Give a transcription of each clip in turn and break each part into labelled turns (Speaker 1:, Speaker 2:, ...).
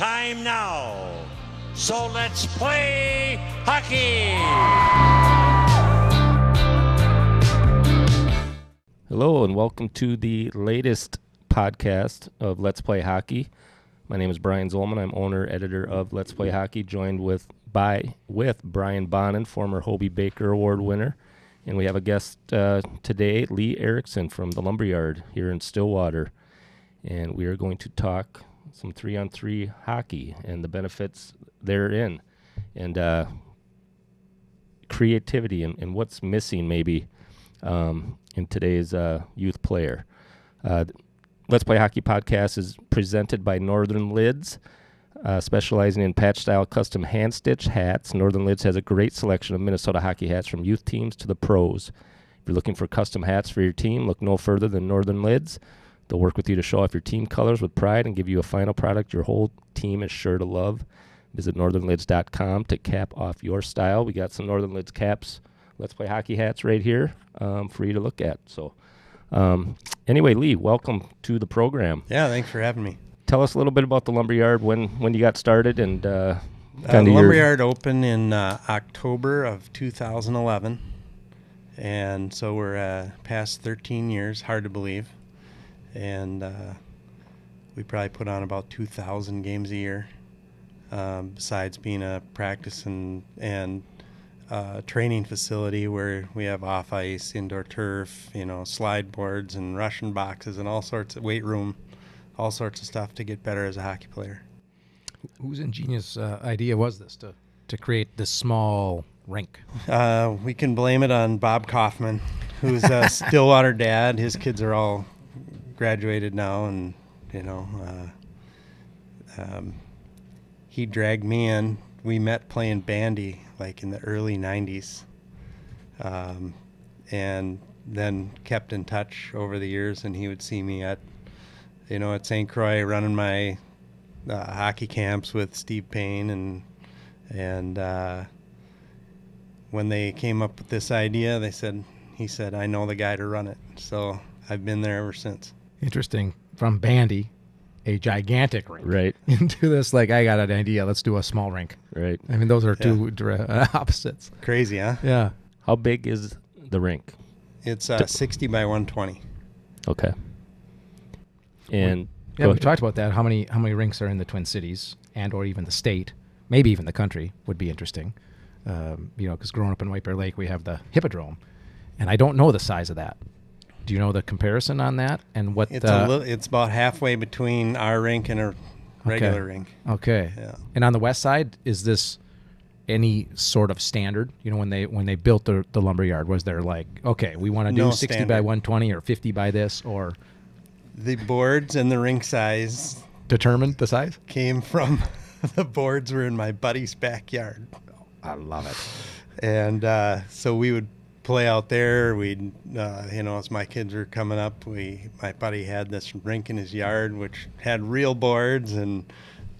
Speaker 1: time now. So let's play hockey.
Speaker 2: Hello and welcome to the latest podcast of Let's Play Hockey. My name is Brian Zolman. I'm owner, editor of Let's Play Hockey, joined with Brian Bonin, former Hobie Baker Award winner. And we have a guest today, Lee Erickson from the Lumberyard here in Stillwater. And we are going to talk some 3-on-3 hockey and the benefits therein, and creativity and what's missing maybe in today's youth player. Let's Play Hockey podcast is presented by Northern Lids, specializing in patch-style custom hand-stitched hats. Northern Lids has a great selection of Minnesota hockey hats from youth teams to the pros. If you're looking for custom hats for your team, look no further than Northern Lids. They'll work with you to show off your team colors with pride and give you a final product your whole team is sure to love. Visit northernlids.com to cap off your style. We got some Northern Lids caps, Let's Play Hockey hats right here for you to look at. So anyway, Lee, welcome to the program.
Speaker 3: Yeah, thanks for having me.
Speaker 2: Tell us a little bit about the Lumberyard, when you got started, and
Speaker 3: the Lumberyard opened in October of 2011, and so we're past 13 years, hard to believe. And we probably put on about 2,000 games a year, besides being a practice and training facility where we have off ice, indoor turf, slide boards and Russian boxes and all sorts of weight room, all sorts of stuff to get better as a hockey player.
Speaker 4: Whose ingenious idea was this to create this small rink?
Speaker 3: We can blame it on Bob Kaufman, who's a Stillwater dad. His kids are all graduated now, and he dragged me in. We met playing bandy like in the early 90s, and then kept in touch over the years, and he would see me at St. Croix running my hockey camps with Steve Payne, and when they came up with this idea, he said, I know the guy to run it. So I've been there ever since.
Speaker 4: Interesting. From bandy, a gigantic rink,
Speaker 2: right,
Speaker 4: into this, I got an idea, let's do a small rink.
Speaker 2: Right.
Speaker 4: I mean, those are two opposites.
Speaker 3: Crazy, huh?
Speaker 4: Yeah.
Speaker 2: How big is the rink?
Speaker 3: It's 60 by 120.
Speaker 2: Okay. And
Speaker 4: we talked about that. How many rinks are in the Twin Cities and or even the state, maybe even the country would be interesting. Because growing up in White Bear Lake, we have the Hippodrome, and I don't know the size of that. Do you know the comparison on that and what?
Speaker 3: It's about halfway between our rink and a regular rink.
Speaker 4: Okay.
Speaker 3: Yeah.
Speaker 4: And on the west side, is this any sort of standard? When they built the Lumberyard, was there okay, we want to do 60
Speaker 3: standard.
Speaker 4: by 120 or 50 by this, or
Speaker 3: the boards and the rink size
Speaker 4: determined the size?
Speaker 3: Came from the boards were in my buddy's backyard.
Speaker 4: I love it.
Speaker 3: And so we would play out there. We'd, as my kids were coming up, my buddy had this rink in his yard, which had real boards and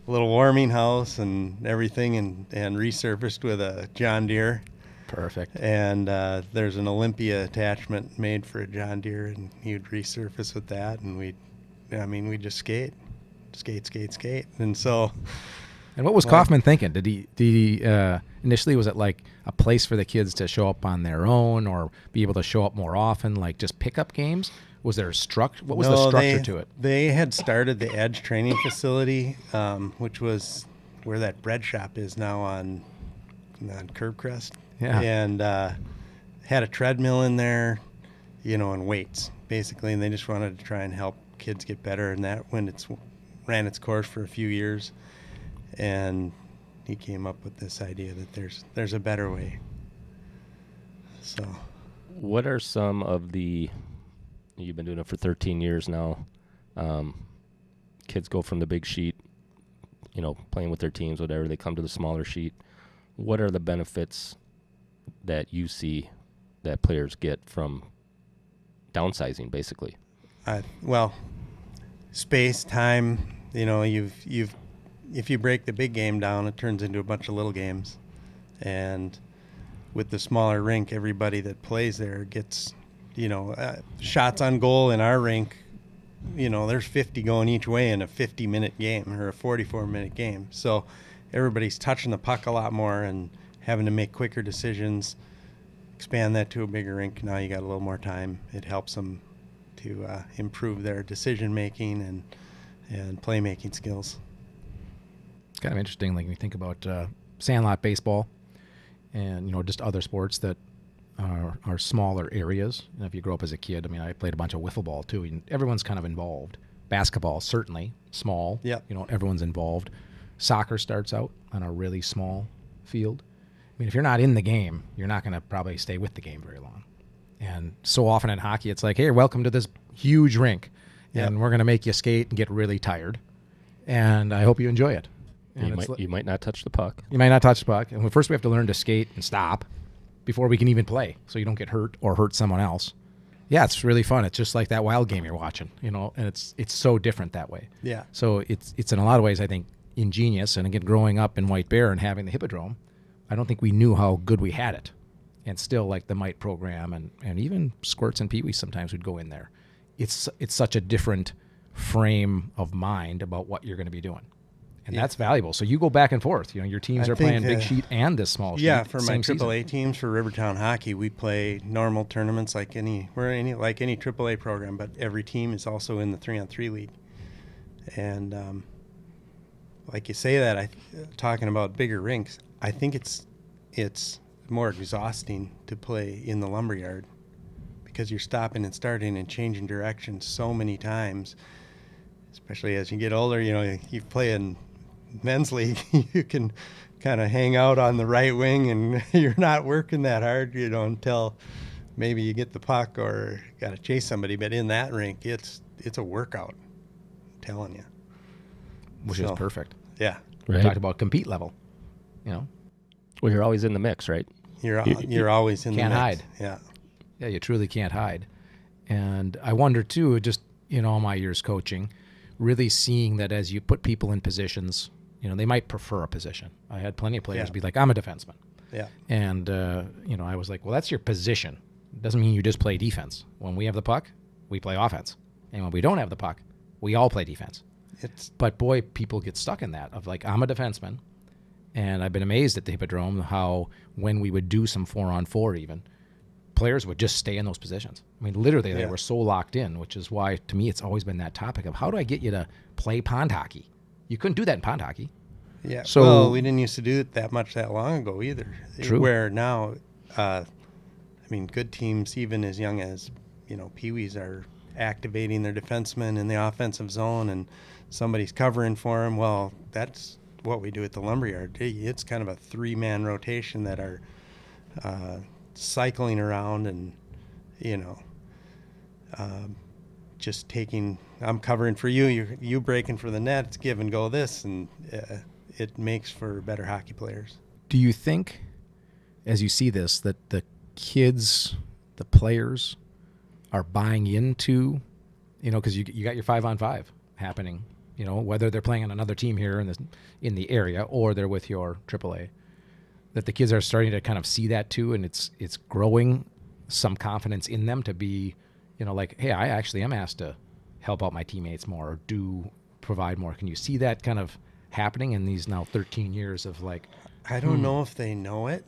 Speaker 3: a little warming house and everything, and resurfaced with a John Deere.
Speaker 4: Perfect.
Speaker 3: And there's an Olympia attachment made for a John Deere, and he would resurface with that, and we'd just skate. And so.
Speaker 4: And what was Kaufman thinking? Did he initially, was it a place for the kids to show up on their own or be able to show up more often, just pickup games? Was there a structure? What was the structure to it?
Speaker 3: They had started the Edge training facility, which was where that bread shop is now on Curb Crest.
Speaker 4: Yeah.
Speaker 3: And had a treadmill in there, and weights, basically. And they just wanted to try and help kids get better. And that ran its course for a few years. And he came up with this idea that there's a better way. So,
Speaker 2: what are some of the? You've been doing it for 13 years now. Kids go from the big sheet, playing with their teams, whatever. They come to the smaller sheet. What are the benefits that you see that players get from downsizing, basically?
Speaker 3: Space, time. If you break the big game down, it turns into a bunch of little games. And with the smaller rink, everybody that plays there gets, shots on goal in our rink there's 50 going each way in a 50-minute game or a 44-minute game. So everybody's touching the puck a lot more and having to make quicker decisions. Expand that to a bigger rink. Now you got a little more time. It helps them to improve their decision-making and playmaking skills.
Speaker 4: It's kind of interesting, like when you think about sandlot baseball and, just other sports that are smaller areas. If you grow up as a kid, I played a bunch of wiffle ball too. And everyone's kind of involved. Basketball, certainly, small.
Speaker 3: Yeah.
Speaker 4: Everyone's involved. Soccer starts out on a really small field. If you're not in the game, you're not going to probably stay with the game very long. And so often in hockey, it's like, hey, welcome to this huge rink.
Speaker 3: Yep.
Speaker 4: And we're going to make you skate and get really tired. And I hope you enjoy it.
Speaker 2: You might not touch the puck.
Speaker 4: You might not touch the puck. And first we have to learn to skate and stop before we can even play, so you don't get hurt or hurt someone else. Yeah, it's really fun. It's just like that wild game you're watching, and it's so different that way.
Speaker 3: Yeah.
Speaker 4: So it's in a lot of ways, I think, ingenious. And again, growing up in White Bear and having the Hippodrome, I don't think we knew how good we had it. And still, like the Mite program and even Squirts and Pee-wees sometimes would go in there. It's such a different frame of mind about what you're going to be doing. And that's valuable. So you go back and forth. Your teams are playing big sheet and this small sheet.
Speaker 3: Yeah, for my
Speaker 4: same
Speaker 3: AAA
Speaker 4: season.
Speaker 3: teams for Rivertown Hockey, we play normal tournaments like any AAA program, but every team is also in the 3-on-3 league. And like you say that, talking about bigger rinks, I think it's more exhausting to play in the Lumberyard because you're stopping and starting and changing direction so many times. Especially as you get older, you play in men's league, you can kind of hang out on the right wing and you're not working that hard, until maybe you get the puck or got to chase somebody. But in that rink, it's a workout, I'm telling you.
Speaker 4: Which is perfect.
Speaker 3: Yeah.
Speaker 4: We
Speaker 2: Right.
Speaker 4: talked about compete level,
Speaker 2: Well, you're always in the mix, right?
Speaker 3: You're always in the
Speaker 4: can't
Speaker 3: mix.
Speaker 4: hide.
Speaker 3: Yeah.
Speaker 4: Yeah, you truly can't hide. And I wonder, too, just all my years coaching, really seeing that as you put people in positions, they might prefer a position. I had plenty of players be like, I'm a defenseman.
Speaker 3: Yeah.
Speaker 4: And, I was like, well, that's your position. It doesn't mean you just play defense. When we have the puck, we play offense. And when we don't have the puck, we all play defense. But, boy, people get stuck in that of like, I'm a defenseman. And I've been amazed at the Hippodrome how when we would do some 4-on-4 even, players would just stay in those positions. Literally, they were so locked in, which is why, to me, it's always been that topic of how do I get you to play pond hockey? You couldn't do that in pond hockey.
Speaker 3: Yeah.
Speaker 4: So
Speaker 3: we didn't used to do it that much that long ago either.
Speaker 4: True.
Speaker 3: Where now, good teams, even as young as, Pee-wees are activating their defensemen in the offensive zone and somebody's covering for them. Well, that's what we do at the Lumberyard. It's kind of a 3-man rotation that are cycling around and, just taking, I'm covering for you, you breaking for the net, it's give and go this, and it makes for better hockey players.
Speaker 4: do you think, as you see this, that the kids, the players, are buying into, because you got your 5-on-5 happening, whether they're playing on another team here in the area or they're with your AAA, that the kids are starting to kind of see that too, and it's growing some confidence in them to be, like, hey, I actually am asked to help out my teammates more or provide more. Can you see that kind of happening in these now 13 years of like?
Speaker 3: I don't know if they know it,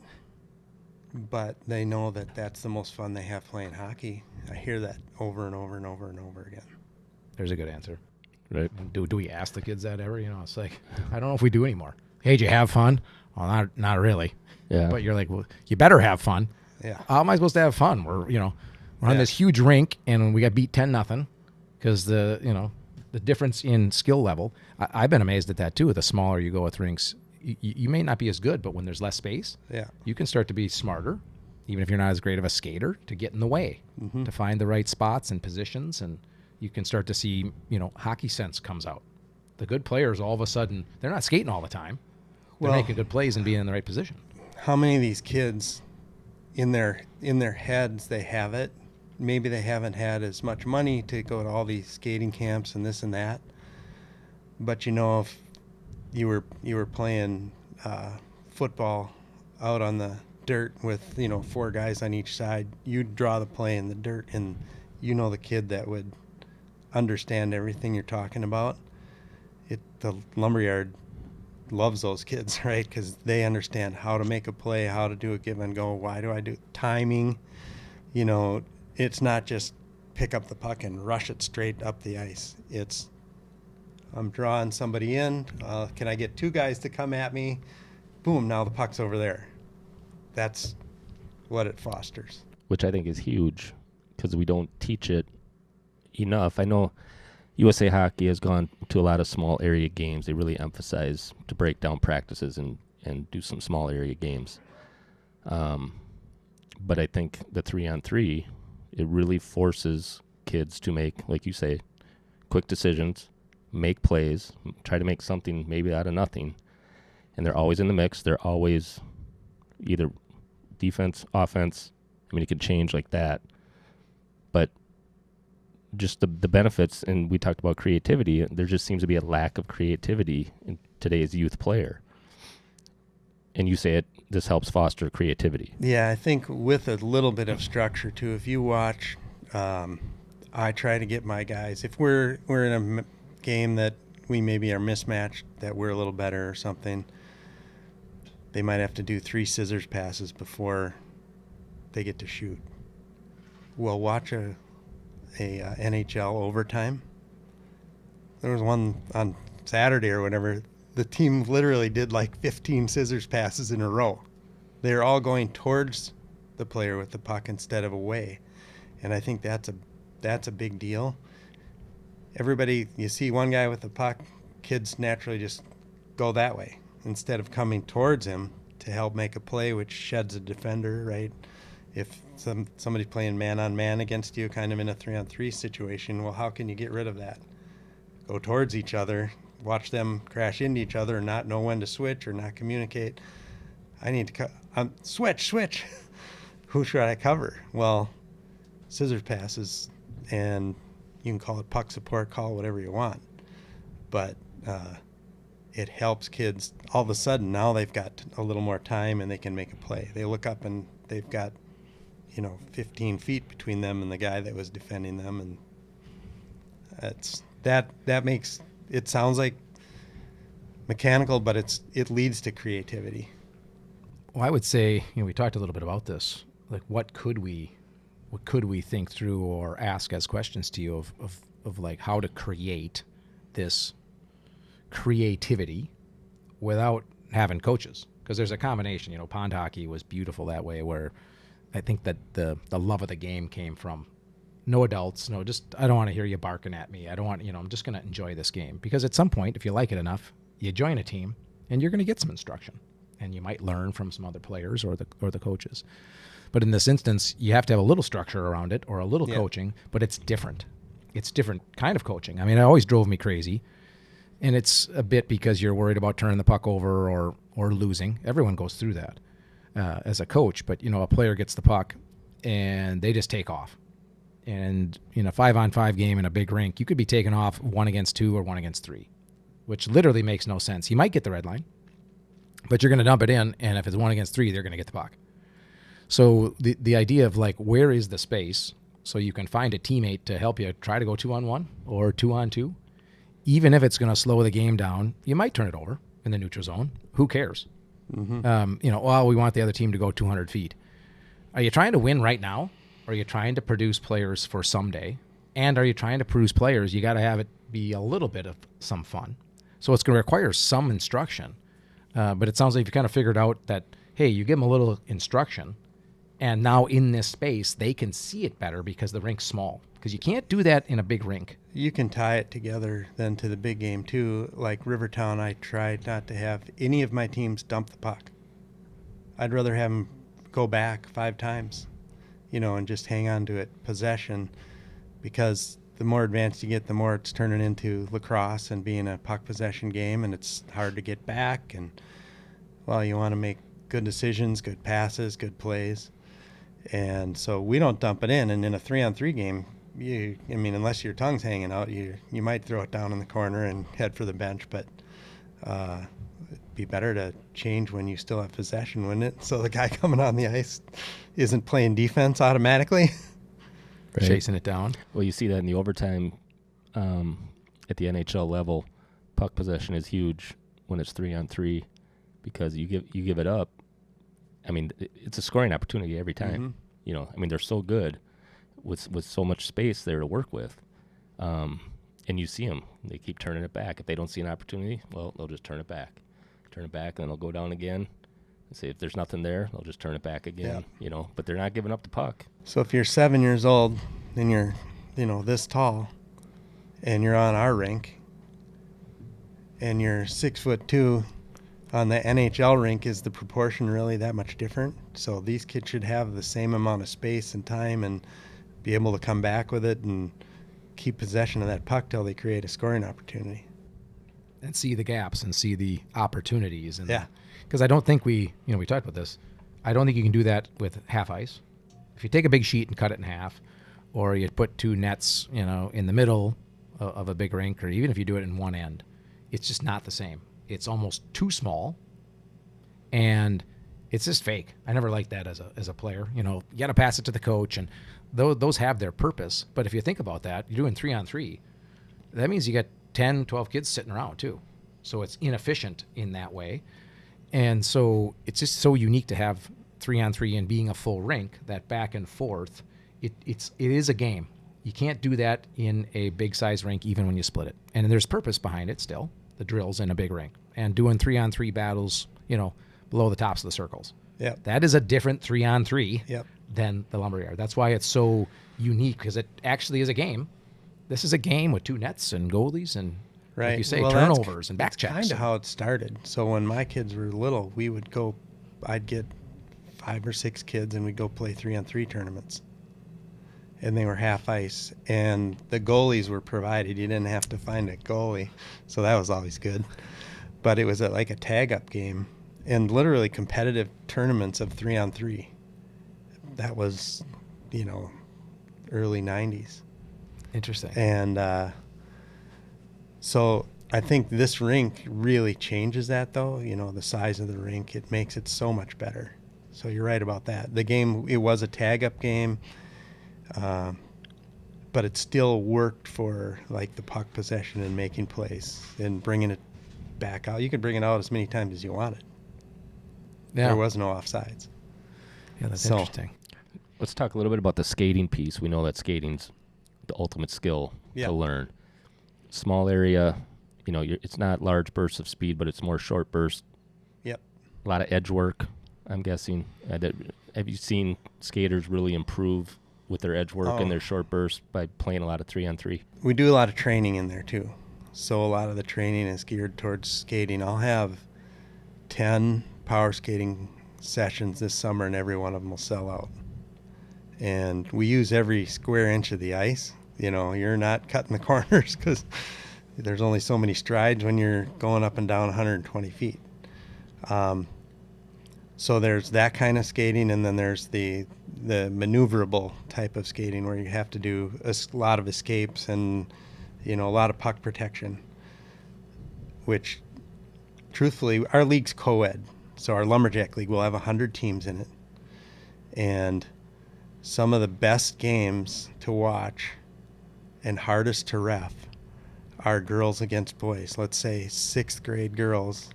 Speaker 3: but they know that that's the most fun they have playing hockey. I hear that over and over and over and over again.
Speaker 4: There's a good answer.
Speaker 2: Right.
Speaker 4: Do we ask the kids that ever? It's like, I don't know if we do anymore. Hey, did you have fun? Well, not really.
Speaker 2: Yeah.
Speaker 4: But you're like, well, you better have fun.
Speaker 3: Yeah.
Speaker 4: How am I supposed to have fun? We're on this huge rink and we got beat 10-0 because the difference in skill level. I've been amazed at that too. The smaller you go with rinks, you may not be as good, but when there's less space, you can start to be smarter, even if you're not as great of a skater, to get in the way, to find the right spots and positions, and you can start to see, hockey sense comes out. The good players, all of a sudden, they're not skating all the time. They're making good plays and being in the right position.
Speaker 3: How many of these kids, in their heads, they have it? Maybe they haven't had as much money to go to all these skating camps and this and that. But if you were playing football out on the dirt with 4 guys on each side, you'd draw the play in the dirt, and the kid that would understand everything you're talking about, the Lumberyard loves those kids, right? Because they understand how to make a play, how to do a give and go. Why do I do timing? It's not just pick up the puck and rush it straight up the ice. It's I'm drawing somebody in. Can I get two guys to come at me? Boom, now the puck's over there. That's what it fosters.
Speaker 2: Which I think is huge because we don't teach it enough. I know USA Hockey has gone to a lot of small area games. They really emphasize to break down practices and do some small area games. But I think the 3-on-3, it really forces kids to make, like you say, quick decisions, make plays, try to make something maybe out of nothing. And they're always in the mix. They're always either defense, offense. I mean, it can change like that. But just the benefits, and we talked about creativity, there just seems to be a lack of creativity in today's youth player. And you say this helps foster creativity.
Speaker 3: Yeah, I think with a little bit of structure too. If you watch, I try to get my guys, if we're in a game that we maybe are mismatched, that we're a little better or something, they might have to do 3 scissors passes before they get to shoot. We'll watch a NHL overtime. There was one on Saturday or whatever. The team literally did like 15 scissors passes in a row. They're all going towards the player with the puck instead of away. And I think that's a big deal. Everybody, you see one guy with the puck, kids naturally just go that way instead of coming towards him to help make a play, which sheds a defender, right? If somebody's playing man-on-man against you, kind of in a 3-on-3 situation, well, how can you get rid of that? Go towards each other, watch them crash into each other and not know when to switch or not communicate. I need to switch. Who should I cover? Well, scissors passes, and you can call it puck support, call it whatever you want. But it helps kids. All of a sudden, now they've got a little more time and they can make a play. They look up and they've got 15 feet between them and the guy that was defending them, and that makes it sounds like mechanical, but it leads to creativity.
Speaker 4: Well, I would say, we talked a little bit about this. Like, what could we think through or ask as questions to you of like how to create this creativity without having coaches? Because there's a combination. Pond hockey was beautiful that way, where I think that the love of the game came from no adults, I don't want to hear you barking at me. I don't want, I'm just going to enjoy this game. Because at some point, if you like it enough, you join a team and you're going to get some instruction. And you might learn from some other players or the coaches. But in this instance, you have to have a little structure around it or a little coaching, but it's different. It's different kind of coaching. I mean, it always drove me crazy. And it's a bit because you're worried about turning the puck over or losing. Everyone goes through that as a coach. But, a player gets the puck and they just take off. And in a 5-on-5 game in a big rink, you could be taken off 1 against 2 or 1 against 3, which literally makes no sense. You might get the red line, but you're going to dump it in, and if it's 1 against 3, they're going to get the puck. So the idea of, like, where is the space so you can find a teammate to help you try to go 2-on-1 or 2-on-2, even if it's going to slow the game down, you might turn it over in the neutral zone. Who cares? Mm-hmm. We want the other team to go 200 feet. Are you trying to win right now? Or are you trying to produce players for someday? And are you trying to produce players? You got to have it be a little bit of some fun. So it's going to require some instruction. But it sounds like you kind of figured out that, hey, you give them a little instruction, and now in this space, they can see it better because the rink's small. Because you can't do that in a big rink.
Speaker 3: You can tie it together then to the big game, too. Like Rivertown, I tried not to have any of my teams dump the puck. I'd rather have them go back 5 times. And just hang on to it, possession, because the more advanced you get, the more it's turning into lacrosse and being a puck possession game, and it's hard to get back. And, you want to make good decisions, good passes, good plays. And so we don't dump it in. And in a 3-on-3 game, unless your tongue's hanging out, you might throw it down in the corner and head for the bench. But it'd be better to change when you still have possession, wouldn't it? So the guy coming on the ice isn't playing defense automatically.
Speaker 4: Right. Chasing it down.
Speaker 2: Well, you see that in the overtime at the NHL level, puck possession is huge when it's 3-on-3 because you give it up. I mean, it's a scoring opportunity every time.
Speaker 3: Mm-hmm.
Speaker 2: You know, I mean, they're so good with so much space there to work with. And you see them. They keep turning it back. If they don't see an opportunity, well, they'll just turn it back. And then they'll go down again. And say if there's nothing there, they'll just turn it back again.
Speaker 3: Yeah.
Speaker 2: You know, but they're not giving up the puck.
Speaker 3: So if you're 7 years old and you're, this tall, and you're on our rink, and you're 6'2", on the NHL rink, is the proportion really that much different? So these kids should have the same amount of space and time and be able to come back with it and keep possession of that puck till they create a scoring opportunity.
Speaker 4: And see the gaps and see the opportunities. And
Speaker 3: yeah.
Speaker 4: Because I don't think we talked about this. I don't think you can do that with half ice. If you take a big sheet and cut it in half, or you put two nets, in the middle of a big rink, or even if you do it in one end, it's just not the same. It's almost too small, and it's just fake. I never liked that as a player. You got to pass it to the coach, and those have their purpose. But if you think about that, you're doing 3-on-3. That means you got 10, 12 kids sitting around too. So it's inefficient in that way. And so it's just so unique to have 3-on-3 and being a full rink, that back and forth. It is a game. You can't do that in a big size rink even when you split it. And there's purpose behind it still, the drills in a big rink. And doing 3-on-3 battles, below the tops of the circles.
Speaker 3: Yep.
Speaker 4: That is a different 3-on-3
Speaker 3: Yep.
Speaker 4: than the Lumberyard. That's why it's so unique, because it actually is a game. This is a game with two nets and goalies and,
Speaker 3: Right.
Speaker 4: like you say,
Speaker 3: Well,
Speaker 4: turnovers and back
Speaker 3: that's
Speaker 4: checks.
Speaker 3: kind of how it started. So when my kids were little, I'd get 5 or 6 kids and we'd go play 3-on-3 tournaments. And they were half ice. And the goalies were provided. You didn't have to find a goalie. So that was always good. But it was like a tag-up game. And literally competitive tournaments of 3-on-3. That was, early 90s.
Speaker 4: Interesting.
Speaker 3: And so I think this rink really changes that, though. The size of the rink, it makes it so much better. So you're right about that. The game, it was a tag-up game, but it still worked for like the puck possession and making plays and bringing it back out. You could bring it out as many times as you wanted.
Speaker 4: Yeah.
Speaker 3: There was no offsides.
Speaker 4: Yeah, that's
Speaker 3: So-
Speaker 4: interesting.
Speaker 2: Let's talk a little bit about the skating piece. We know that skating's the ultimate skill
Speaker 3: Yeah.
Speaker 2: to learn. Small area, it's not large bursts of speed, but it's more short bursts.
Speaker 3: Yep.
Speaker 2: A lot of edge work, I'm guessing. Have you seen skaters really improve with their edge work and their short bursts by playing a lot of 3-on-3?
Speaker 3: We do a lot of training in there, too. So a lot of the training is geared towards skating. I'll have 10 power skating sessions this summer, and every one of them will sell out. And we use every square inch of the ice. You're not cutting the corners because there's only so many strides when you're going up and down 120 feet. So there's that kind of skating, and then there's the maneuverable type of skating where you have to do a lot of escapes and, a lot of puck protection, which, truthfully, our league's co-ed. So our Lumberjack League will have 100 teams in it. And some of the best games to watch and hardest to ref are girls against boys. Let's say 6th grade girls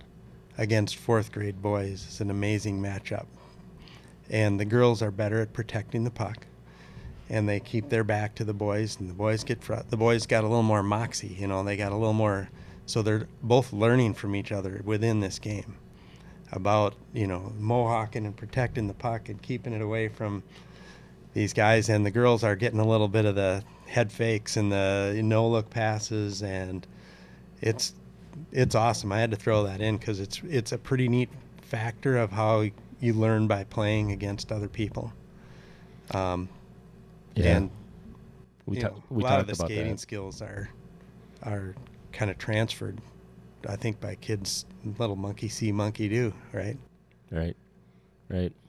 Speaker 3: against 4th grade boys is an amazing matchup. And the girls are better at protecting the puck, and they keep their back to the boys, and the boys the boys got a little more moxie, they got a little more, so they're both learning from each other within this game about, mohawking and protecting the puck and keeping it away from these guys. And the girls are getting a little bit of the head fakes and the no-look passes, and it's awesome. I had to throw that in because it's a pretty neat factor of how you learn by playing against other people. And
Speaker 2: We
Speaker 3: a
Speaker 2: talked
Speaker 3: lot of the
Speaker 2: about
Speaker 3: skating
Speaker 2: that.
Speaker 3: skills are kind of transferred, I think, by kids. Little monkey see, monkey do, right?
Speaker 2: Right.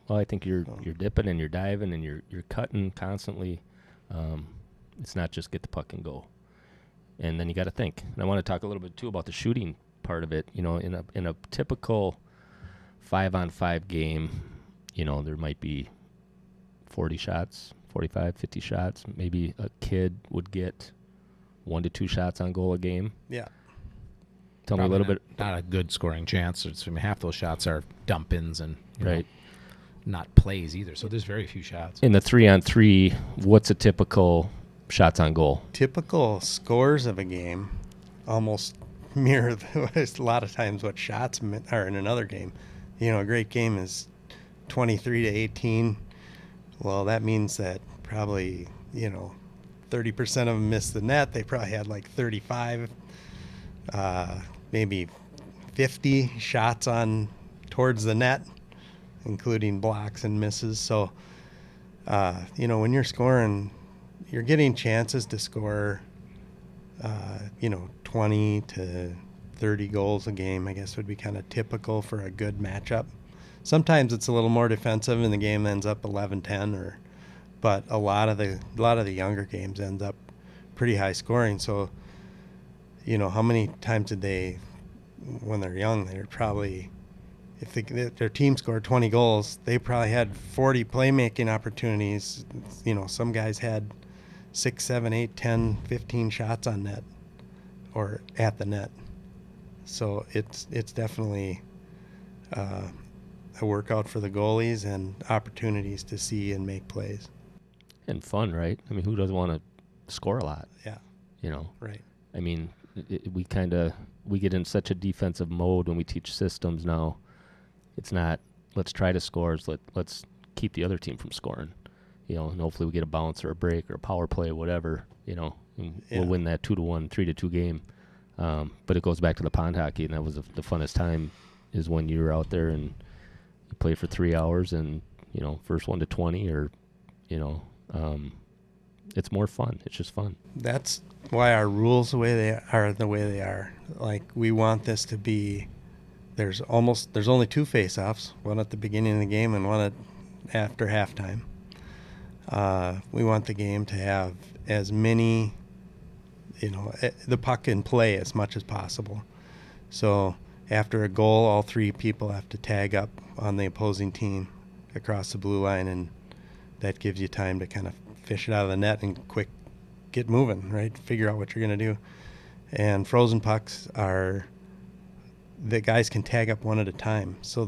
Speaker 2: Well, I think you're dipping and you're diving and you're cutting constantly. It's not just get the puck and go. And then you got to think. And I want to talk a little bit too about the shooting part of it. In a typical 5-on-5 game, there might be 40 shots, 45, 50 shots. Maybe a kid would get 1 to 2 shots on goal a game.
Speaker 3: Yeah.
Speaker 2: Tell me a little bit.
Speaker 4: Not a good scoring chance. Half those shots are dump-ins and
Speaker 2: Right.
Speaker 4: not plays either. So there's very few shots.
Speaker 2: In the 3-on-3, what's a typical shots on goal?
Speaker 3: Typical scores of a game almost mirror a lot of times what shots are in another game. A great game is 23 to 18. Well, that means that probably 30% of them missed the net. They probably had like 35, maybe 50 shots on towards the net, including blocks and misses. So, when you're scoring, you're getting chances to score, 20 to 30 goals a game, I guess would be kind of typical for a good matchup. Sometimes it's a little more defensive and the game ends up 11-10, but a lot of the younger games ends up pretty high scoring. So, how many times did they, when they're young, they're probably, if their team scored 20 goals, they probably had 40 playmaking opportunities. Some guys had 6, 7, 8, 10, 15 shots on net or at the net. So it's definitely a workout for the goalies and opportunities to see and make plays.
Speaker 2: And fun, right? I mean, who doesn't want to score a lot?
Speaker 3: Yeah. Right.
Speaker 2: I mean, we get in such a defensive mode when we teach systems now. It's not, let's try to score. Let's keep the other team from scoring. And hopefully we get a bounce or a break or a power play, whatever, and we'll win that 2-1, 3-2 game. But it goes back to the pond hockey, and that was the funnest time is when you're out there and you play for 3 hours and, first 1 to 20 or, it's more fun. It's just fun.
Speaker 3: That's why our rules the way they are. Like, we want this to be, there's only 2 face-offs, one at the beginning of the game and one after halftime. We want the game to have as many, the puck in play as much as possible. So after a goal, all 3 people have to tag up on the opposing team across the blue line, and that gives you time to kind of fish it out of the net and quick get moving, right? Figure out what you're going to do. And frozen pucks are, the guys can tag up one at a time. So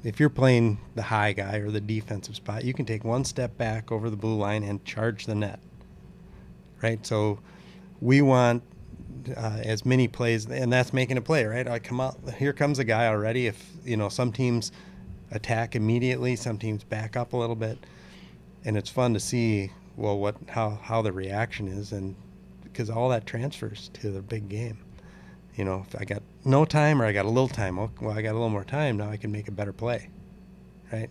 Speaker 3: if you're playing the high guy or the defensive spot, you can take one step back over the blue line and charge the net, right? So we want as many plays, and that's making a play, right? I come out, here comes a guy already. If, some teams attack immediately, some teams back up a little bit, and it's fun to see, well, how the reaction is, and because all that transfers to the big game. If I got no time or I got a little time, well, I got a little more time, now I can make a better play, right?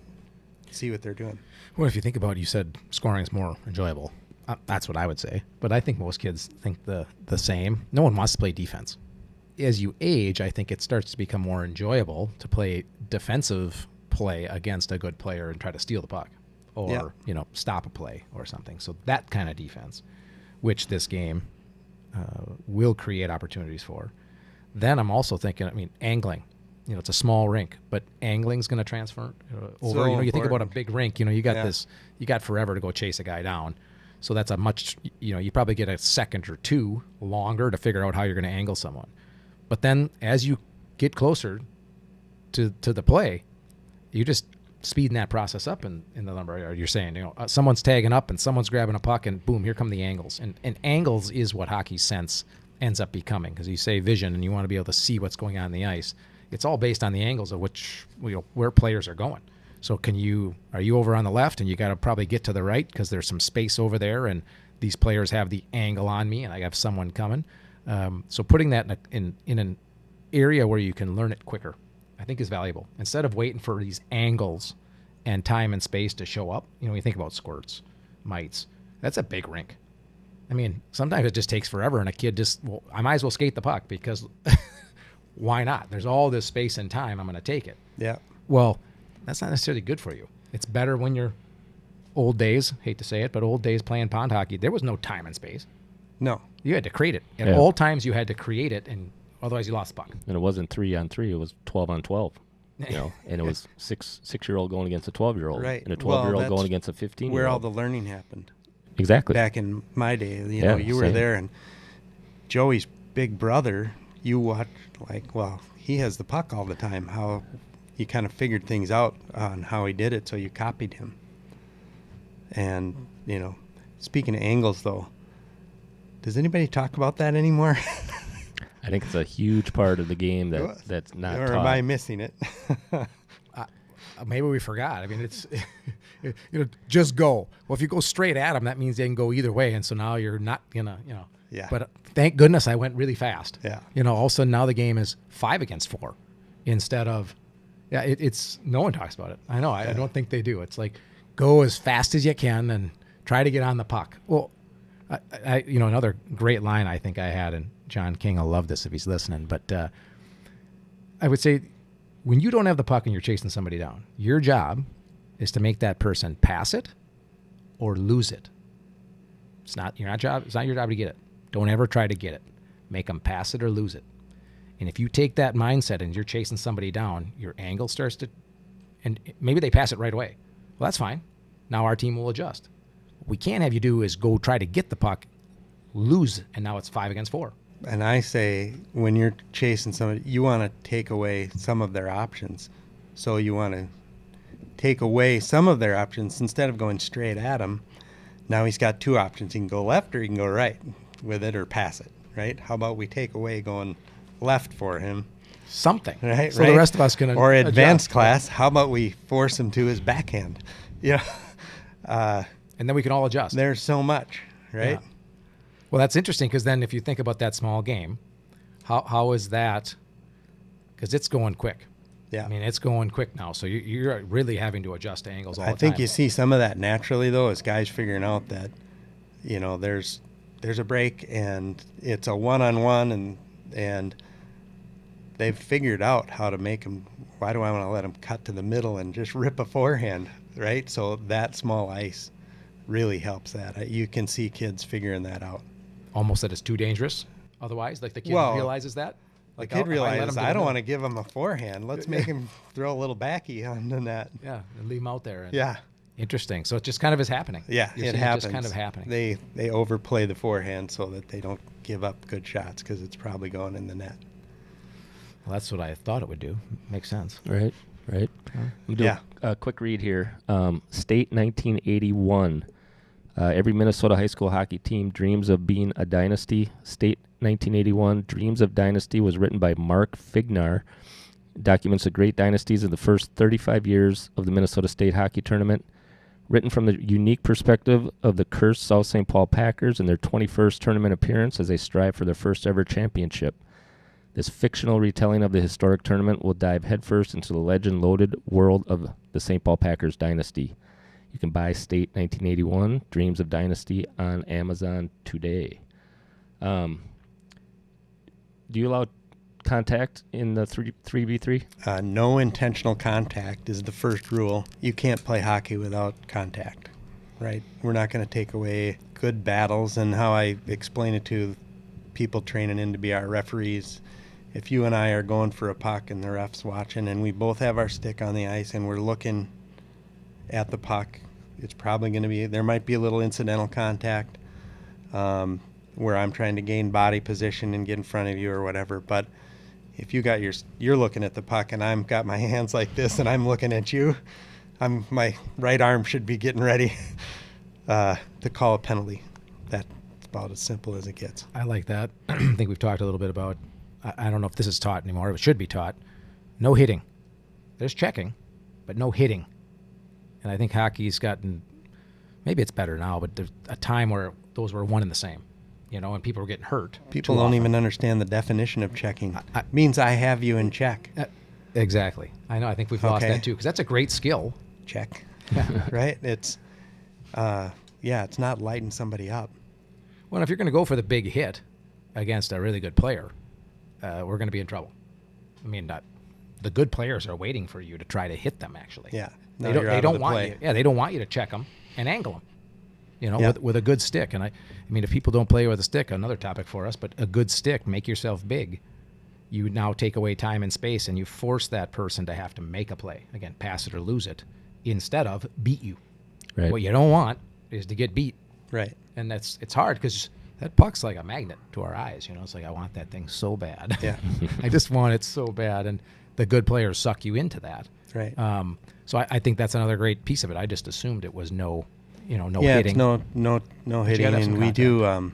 Speaker 3: See what they're doing.
Speaker 4: Well, if you think about it, you said scoring is more enjoyable. That's what I would say. But I think most kids think the same. No one wants to play defense. As you age, I think it starts to become more enjoyable to play defensive play against a good player and try to steal the puck or, stop a play or something. So that kind of defense, which this game will create opportunities for. Then I'm also thinking, angling. It's a small rink, but angling's going to transfer over.
Speaker 3: So
Speaker 4: you think about a
Speaker 3: important.
Speaker 4: big rink, you got forever to go chase a guy down. So that's a much, you probably get a second or 2 longer to figure out how you're going to angle someone. But then as you get closer to the play, you just speeding that process up in the Lumberyard. You're saying, someone's tagging up and someone's grabbing a puck and boom, here come the angles. And angles is what hockey's sense ends up becoming, because you say vision and you want to be able to see what's going on in the ice. It's all based on the angles of which, where players are going. So are you over on the left and you got to probably get to the right because there's some space over there and these players have the angle on me and I have someone coming. So putting that in an area where you can learn it quicker, I think is valuable. Instead of waiting for these angles and time and space to show up, you think about squirts, mites. That's a big rink. Sometimes it just takes forever and a kid I might as well skate the puck because why not? There's all this space and time. I'm going to take it.
Speaker 3: Yeah.
Speaker 4: Well, that's not necessarily good for you. It's better when you're old days, hate to say it, but old days playing pond hockey, there was no time and space.
Speaker 3: No.
Speaker 4: You had to create it. At all times you had to create it, and otherwise you lost the puck.
Speaker 2: And it wasn't 3-on-3, it was 12-on-12. And it was 6-year-old going against a 12-year-old.
Speaker 3: Right.
Speaker 2: And a 12-year-old going against a 15-year-old.
Speaker 3: Where all the learning happened.
Speaker 2: Exactly.
Speaker 3: Back in my day, you were
Speaker 2: same.
Speaker 3: there, and Joey's big brother, you watch, he has the puck all the time, how you kind of figured things out on how he did it, so you copied him. And, speaking of angles, though, does anybody talk about that anymore?
Speaker 2: I think it's a huge part of the game that's not
Speaker 3: or
Speaker 2: taught.
Speaker 3: am I missing it?
Speaker 4: Maybe we forgot. I mean, it's just go. Well, if you go straight at them, that means they can go either way, and so now you're not gonna,
Speaker 3: Yeah.
Speaker 4: But thank goodness I went really fast.
Speaker 3: Yeah.
Speaker 4: All of a sudden now the game is 5 against 4 instead of, it's no one talks about it. I know. I don't think they do. It's like go as fast as you can and try to get on the puck. Well, another great line I think I had, and John King will love this if he's listening, but I would say when you don't have the puck and you're chasing somebody down, your job is to make that person pass it or lose it. It's not your job to get it. Don't ever try to get it. Make them pass it or lose it. And if you take that mindset and you're chasing somebody down, your angle starts to, and maybe they pass it right away. Well, that's fine. Now our team will adjust. What we can't have you do is go try to get the puck, lose, and now it's 5 against 4.
Speaker 3: And I say, when you're chasing somebody, you want to take away some of their options. So you want to take away some of their options instead of going straight at him. Now he's got 2 options. He can go left or he can go right with it or pass it, right? How about we take away going left for him?
Speaker 4: Something.
Speaker 3: Right.
Speaker 4: So the rest of us can
Speaker 3: Or advanced
Speaker 4: adjust.
Speaker 3: class, how about we force him to his backhand?
Speaker 4: And then we can all adjust.
Speaker 3: There's so much, right?
Speaker 4: Yeah. Well, that's interesting because then if you think about that small game, how is that? Because it's going quick.
Speaker 3: Yeah.
Speaker 4: I mean, it's going quick now, so you're really having to adjust angles all the time.
Speaker 3: I think you see some of that naturally, though, as guys figuring out that, there's a break and it's a one-on-one, and they've figured out how to make them. Why do I want to let them cut to the middle and just rip a forehand, right? So that small ice really helps that. You can see kids figuring that out.
Speaker 4: Almost that it's too dangerous. Otherwise, like the kid realizes that.
Speaker 3: The kid realizes, I don't want to give him a forehand. Let's make him throw a little backy on the net.
Speaker 4: Yeah, and leave him out there.
Speaker 3: Yeah.
Speaker 4: Interesting. So it just kind of is happening.
Speaker 3: Yeah,
Speaker 4: You're
Speaker 3: it happens.
Speaker 4: It's just kind of happening.
Speaker 3: They overplay the forehand so that they don't give up good shots because it's probably going in the net.
Speaker 4: Well, that's what I thought it would do. Makes sense.
Speaker 2: Right. We'll do a quick read here. State 1981. Every Minnesota high school hockey team dreams of being a dynasty. State 1981, Dreams of Dynasty, was written by Mark Fignar. It documents the great dynasties of the first 35 years of the Minnesota State Hockey Tournament. Written from the unique perspective of the cursed South St. Paul Packers and their 21st tournament appearance as they strive for their first ever championship. This fictional retelling of the historic tournament will dive headfirst into the legend-loaded world of the St. Paul Packers dynasty. You can buy State 1981, Dreams of Dynasty, on Amazon today. Do you allow contact in the 3v3?
Speaker 3: No intentional contact is the first rule. You can't play hockey without contact, right? We're not going to take away good battles, and how I explain it to people training in to be our referees. If you and I are going for a puck and the ref's watching and we both have our stick on the ice and we're looking at the puck, it's probably going to be, there might be a little incidental contact where I'm trying to gain body position and get in front of you or whatever. But if you got you're looking at the puck and I've got my hands like this and I'm looking at you, my right arm should be getting ready to call a penalty. That's about as simple as it gets.
Speaker 4: I like that. I think we've talked a little bit about, I don't know if this is taught anymore, it should be taught. No hitting. There's checking, but no hitting. And I think hockey's gotten, maybe it's better now, but there's a time where those were one and the same, and people were getting hurt.
Speaker 3: People don't even understand the definition of checking. It means I have you in check.
Speaker 4: Exactly. I know. I think we've lost that too, because that's a great skill.
Speaker 3: Check. Right? It's, it's not lighting somebody up.
Speaker 4: Well, if you're going to go for the big hit against a really good player, we're going to be in trouble. I mean, the good players are waiting for you to try to hit them, actually.
Speaker 3: Yeah.
Speaker 4: They don't want you. Yeah, they don't want you to check them and angle them, with a good stick. And I mean, if people don't play with a stick, another topic for us, but a good stick, make yourself big. You now take away time and space, and you force that person to have to make a play. Again, pass it or lose it, instead of beat you.
Speaker 2: Right.
Speaker 4: What you don't want is to get beat.
Speaker 3: Right.
Speaker 4: And it's hard because that puck's like a magnet to our eyes. It's like, I want that thing so bad.
Speaker 3: Yeah.
Speaker 4: I just want it so bad. And the good players suck you into that.
Speaker 3: Right.
Speaker 4: So I think that's another great piece of it. I just assumed it was no hitting.
Speaker 3: It's no hitting. And we
Speaker 4: contact.
Speaker 3: do,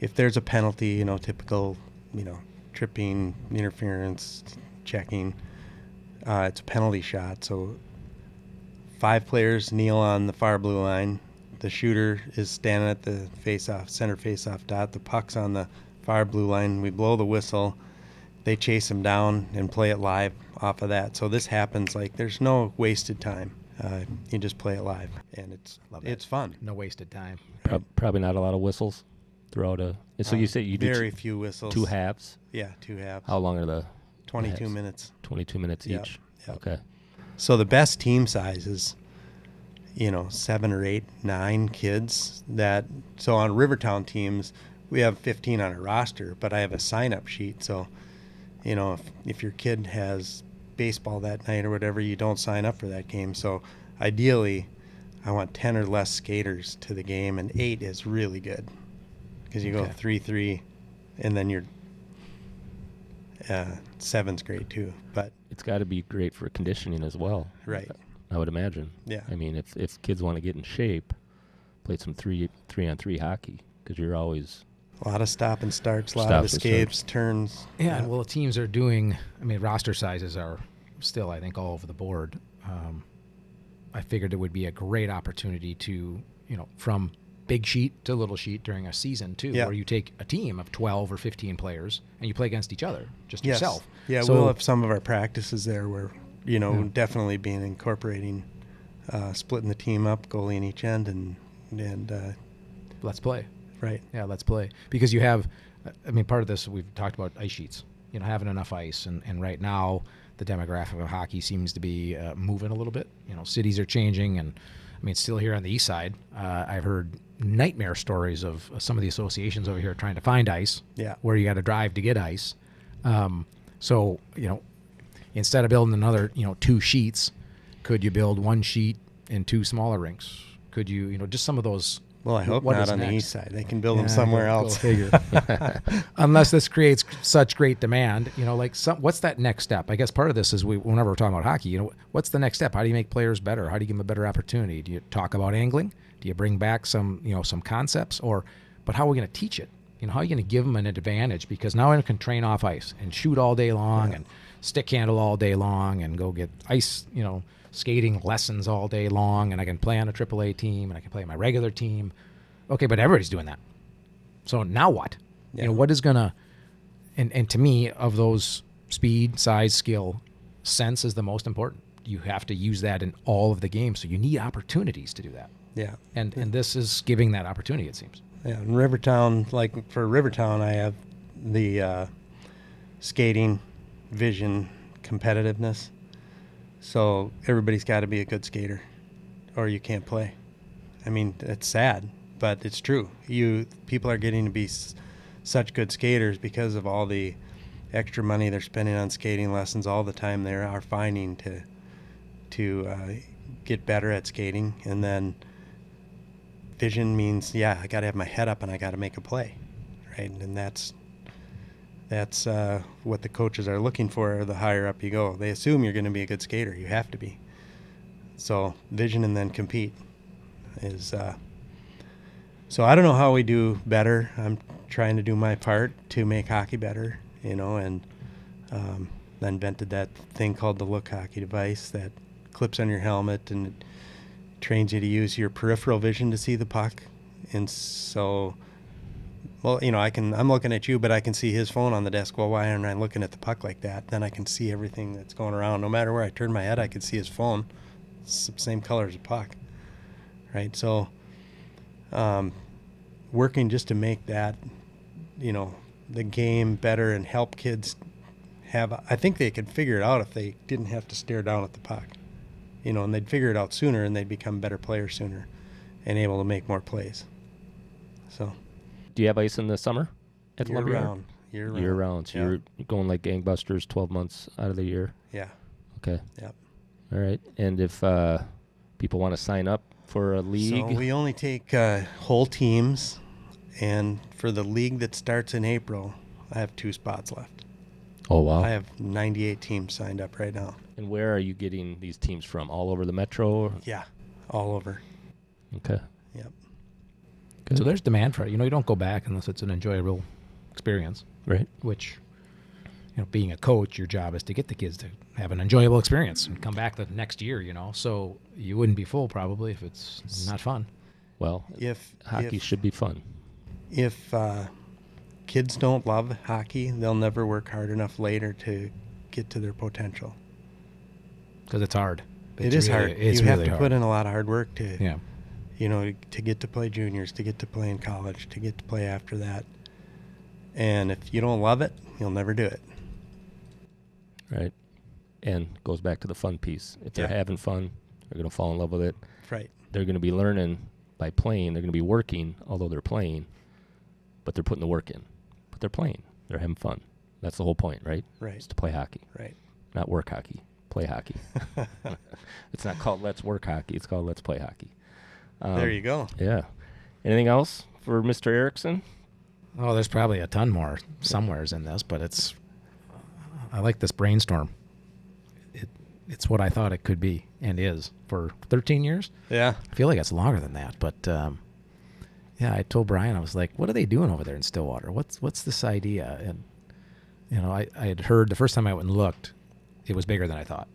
Speaker 3: if there's a penalty, typical, tripping, interference, checking, it's a penalty shot. So 5 players kneel on the far blue line. The shooter is standing at the center face-off dot. The puck's on the far blue line. We blow the whistle. They chase him down and play it live off of that. So this happens there's no wasted time. You just play it live, and it's fun.
Speaker 4: No wasted time.
Speaker 2: Probably not a lot of whistles throughout a. So you say you do
Speaker 3: very few whistles.
Speaker 2: 2 halves.
Speaker 3: Yeah, 2 halves.
Speaker 2: How long are the
Speaker 3: 22
Speaker 2: halves?
Speaker 3: minutes.
Speaker 2: 22 minutes
Speaker 3: Yep,
Speaker 2: each.
Speaker 3: yep.
Speaker 2: Okay.
Speaker 3: So the best team size is, 7 or 8, 9 kids. So on Rivertown teams, we have 15 on a roster, but I have a sign-up sheet. So, if your kid has baseball that night or whatever, you don't sign up for that game. So ideally, I want 10 or less skaters to the game, and 8 is really good because you go 3-3, and then you're 7's great too. But
Speaker 2: It's got to be great for conditioning as well.
Speaker 3: right.
Speaker 2: I would imagine.
Speaker 3: Yeah.
Speaker 2: I mean, if kids want to get in shape, play some 3-on-3 hockey because you're always.
Speaker 3: A lot of stop and starts, a lot
Speaker 2: Stops
Speaker 3: of
Speaker 2: and
Speaker 3: escapes, turns.
Speaker 4: Yeah, well, the teams are doing. Roster sizes are still, I think, all over the board. I figured it would be a great opportunity to, from big sheet to little sheet during a season too,
Speaker 3: Yeah.
Speaker 4: where you take a team of 12 or 15 players and you play against each other, just
Speaker 3: Yes.
Speaker 4: yourself.
Speaker 3: Yeah,
Speaker 4: So-
Speaker 3: we'll have some of our practices there where, definitely being incorporating, splitting the team up, goalie in each end, and
Speaker 4: Let's play.
Speaker 3: right.
Speaker 4: Yeah, let's play. Because you have, part of this, we've talked about ice sheets, having enough ice. And right now, the demographic of hockey seems to be moving a little bit. Cities are changing. And, still here on the east side, I've heard nightmare stories of some of the associations over here trying to find ice.
Speaker 3: Yeah.
Speaker 4: Where you got to drive to get ice. So, instead of building another, 2 sheets, could you build 1 sheet and 2 smaller rinks? Could you, just some of those.
Speaker 3: Well, I hope
Speaker 4: what
Speaker 3: not
Speaker 4: is
Speaker 3: on the
Speaker 4: next?
Speaker 3: east side. They can build them somewhere
Speaker 4: go
Speaker 3: else.
Speaker 4: figure. Unless this creates such great demand, what's that next step? I guess part of this is whenever we're talking about hockey, what's the next step? How do you make players better? How do you give them a better opportunity? Do you talk about angling? Do you bring back some concepts? But how are we going to teach it? How are you going to give them an advantage? Because now I can train off ice and shoot all day long and stick handle all day long and go get ice, skating lessons all day long, and I can play on a AAA team and I can play my regular team. Okay, but everybody's doing that. So now what?
Speaker 3: Yeah.
Speaker 4: What is gonna? And to me, of those, speed, size, skill, sense is the most important. You have to use that in all of the games. So you need opportunities to do that.
Speaker 3: Yeah.
Speaker 4: And this is giving that opportunity, it seems.
Speaker 3: Yeah, in Rivertown, for Rivertown, I have the skating, vision, competitiveness. So everybody's got to be a good skater, or you can't play. It's sad, but it's true. People are getting to be such good skaters because of all the extra money they're spending on skating lessons all the time. They are finding to get better at skating, and then vision means I got to have my head up and I got to make a play, right? And that's what the coaches are looking for. The higher up you go, they assume you're going to be a good skater. You have to be. So vision and then compete is. So I don't know how we do better. I'm trying to do my part to make hockey better, and I invented that thing called the Look Hockey device that clips on your helmet and it trains you to use your peripheral vision to see the puck. And so, I'm looking at you, but I can see his phone on the desk. Well, why aren't I looking at the puck like that? Then I can see everything that's going around. No matter where I turn my head, I can see his phone. It's the same color as a puck, right? So, working just to make that, the game better and help kids I think they could figure it out if they didn't have to stare down at the puck, and they'd figure it out sooner and they'd become better players sooner and able to make more plays. So.
Speaker 2: Do you have ice in the summer at Lumberyard?
Speaker 3: Year round.
Speaker 2: Year round. So you're going like gangbusters 12 months out of the year?
Speaker 3: Yeah.
Speaker 2: Okay.
Speaker 3: Yep.
Speaker 2: All right. And if people want to sign up for a league?
Speaker 3: So we only take whole teams, And for the league that starts in April, I have 2 spots left.
Speaker 2: Oh, wow.
Speaker 3: I have 98 teams signed up right now.
Speaker 2: And where are you getting these teams from? All over the metro?
Speaker 3: Yeah, all over.
Speaker 2: Okay.
Speaker 3: Yep.
Speaker 2: Good.
Speaker 4: So there's demand for it. You don't go back unless it's an enjoyable experience.
Speaker 2: Right.
Speaker 4: Which, being a coach, your job is to get the kids to have an enjoyable experience and come back the next year. So you wouldn't be full probably if it's not fun.
Speaker 2: Well, hockey should be fun.
Speaker 3: If kids don't love hockey, they'll never work hard enough later to get to their potential.
Speaker 4: Because it's hard.
Speaker 3: It is hard. You have to put in a lot of hard work to, to get to play juniors, to get to play in college, to get to play after that. And if you don't love it, you'll never do it.
Speaker 2: Right. And goes back to the fun piece. If they're having fun, they're going to fall in love with it.
Speaker 3: Right.
Speaker 2: They're going to be learning by playing. They're going to be working, although they're playing, but they're putting the work in. But they're playing. They're having fun. That's the whole point, right?
Speaker 3: Right.
Speaker 2: It's to play hockey.
Speaker 3: Right.
Speaker 2: Not work hockey. Play hockey. It's not called Let's Work Hockey. It's called Let's Play Hockey.
Speaker 3: There you go.
Speaker 2: Yeah. Anything else for Mr. Erickson?
Speaker 4: Oh, there's probably a ton more somewheres in this, but I like this brainstorm. It's what I thought it could be and is for 13 years.
Speaker 3: Yeah.
Speaker 4: I feel like it's longer than that, but I told Brian, I was like, what are they doing over there in Stillwater? What's this idea? And I had heard the first time I went and looked, it was bigger than I thought.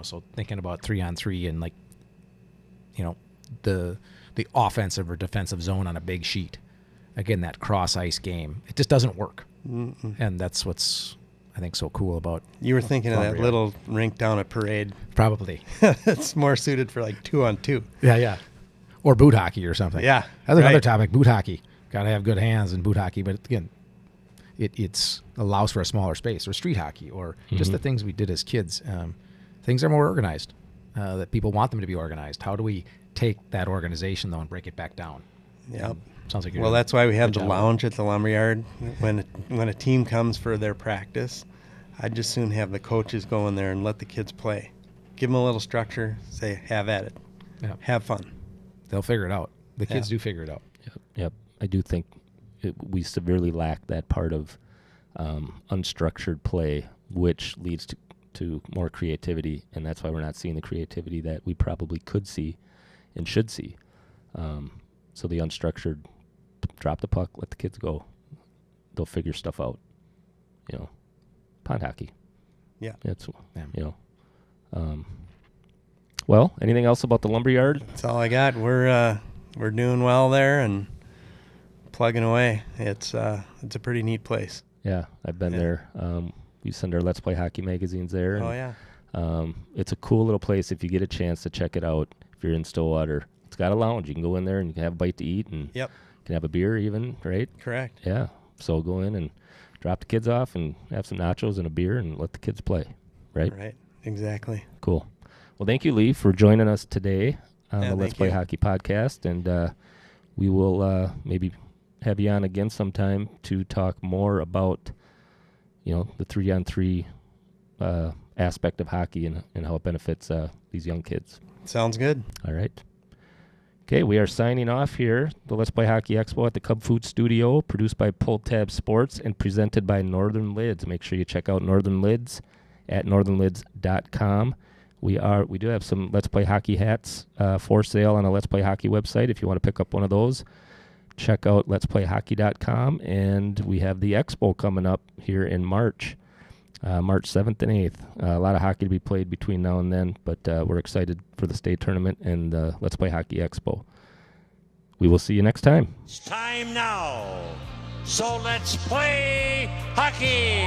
Speaker 4: So thinking about 3-on-3 and the offensive or defensive zone on a big sheet. Again, that cross ice game, it just doesn't work.
Speaker 3: Mm-mm.
Speaker 4: And that's what's, I think, so cool about.
Speaker 3: You were thinking of that
Speaker 4: Lumberyard.
Speaker 3: little rink down at Parade.
Speaker 4: Probably.
Speaker 3: It's more suited for 2-on-2.
Speaker 4: Yeah. Or boot hockey or something.
Speaker 3: Yeah.
Speaker 4: That's another topic, boot hockey. Got to have good hands in boot hockey, but again, it's allows for a smaller space. Or street hockey, or just the things we did as kids. Things are more organized. That people want them to be organized. How do we take that organization though and break it back down?
Speaker 3: Yep.
Speaker 4: Sounds like you're
Speaker 3: Well,
Speaker 4: doing
Speaker 3: that's why we have
Speaker 4: a good
Speaker 3: the
Speaker 4: job.
Speaker 3: lounge at the Lumberyard. When a team comes for their practice, I'd just soon have the coaches go in there and let the kids play. Give them a little structure. Say, have at it.
Speaker 4: Yep.
Speaker 3: Have fun.
Speaker 4: They'll figure it out. The kids do figure it out.
Speaker 2: Yep. I do think we severely lack that part of unstructured play, which leads to more creativity, and that's why we're not seeing the creativity that we probably could see and should see. So the unstructured, drop the puck, let the kids go. They'll figure stuff out. Pond hockey.
Speaker 3: Yeah.
Speaker 2: It's well, anything else about the Lumberyard?
Speaker 3: That's all I got. We're doing well there and plugging away. It's a pretty neat place.
Speaker 2: Yeah, I've been there. We send our Let's Play Hockey magazines there.
Speaker 3: Oh,
Speaker 2: and,
Speaker 3: yeah.
Speaker 2: It's a cool little place if you get a chance to check it out. If you're in Stillwater, it's got a lounge. You can go in there and you can have a bite to eat and
Speaker 3: Yep.
Speaker 2: you can have a beer even, right?
Speaker 3: Correct.
Speaker 2: Yeah. So go in and drop the kids off and have some nachos and a beer and let the kids play, right?
Speaker 3: Right. Exactly.
Speaker 2: Cool. Well, thank you, Lee, for joining us today on
Speaker 3: Yeah,
Speaker 2: the Let's
Speaker 3: thank
Speaker 2: Play
Speaker 3: you.
Speaker 2: Hockey podcast. And we will maybe have you on again sometime to talk more about, the 3-on-3 aspect of hockey and how it benefits these young kids.
Speaker 3: Sounds good.
Speaker 2: All right. Okay, we are signing off here. The Let's Play Hockey Expo at the Cub Food Studio, produced by Pull Tab Sports and presented by Northern Lids. Make sure you check out Northern Lids at northernlids.com. We do have some Let's Play Hockey hats for sale on the Let's Play Hockey website. If you want to pick up one of those, check out letsplayhockey.com. And we have the Expo coming up here in March, March 7th and 8th. A lot of hockey to be played between now and then, but we're excited for the state tournament and the Let's Play Hockey Expo. We will see you next time.
Speaker 1: It's time now. So let's play hockey.